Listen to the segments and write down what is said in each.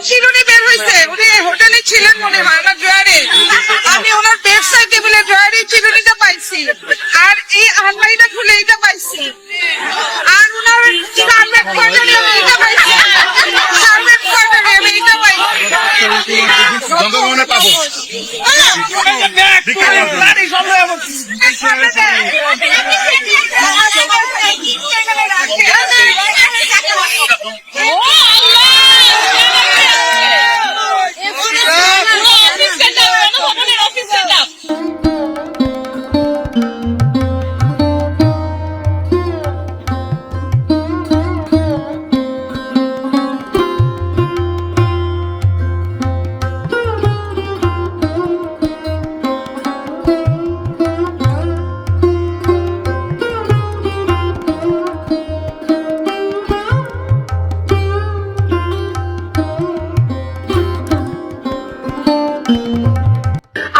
চিরুনি বের হয়েছে, উনি হোটেলে ছিলেন মনে হয় ওনার ড্রয়ারে। আমি ওনার বেডসাইড টেবিলে ড্রয়ারে চিরুনিটা পাইছি, আর এই আলমারিটা খুলে এটা পাইছি, আর ওনার সার্ভেন্ট কোয়ার্টারে আমি এটা পাইছি, সার্ভেন্ট কোয়ার্টারে আমি এটা পাইছি। জনগণের পাবো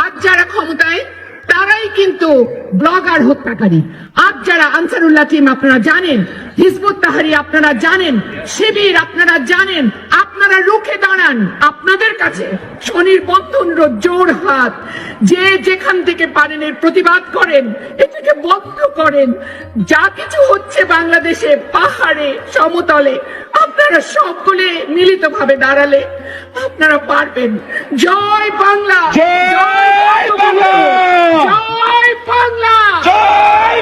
আজ যারা ক্ষমতায় তারাই কিন্তু ব্লগার হত্যাকারী। আজ যারা আনসারুল্লাহ টিম আপনারা জানেন, হিজবুত তাহরীর আপনারা জানেন, শিবির আপনারা জানেন, আপনারা রুখে দাঁড়ান। আপনাদের কাছে স্বনির্বন্ধন জোর হাত, যে যেখান থেকে পারেন এর প্রতিবাদ করেন, এটাকে বন্ধ করেন। যা কিছু হচ্ছে বাংলাদেশে পাহাড়ে সমতলে, আপনারা সকলে মিলিতভাবে দাঁড়ালে আপনারা পারবেন। জয় বাংলা, জয় বাংলা, জয় বাংলা, জয়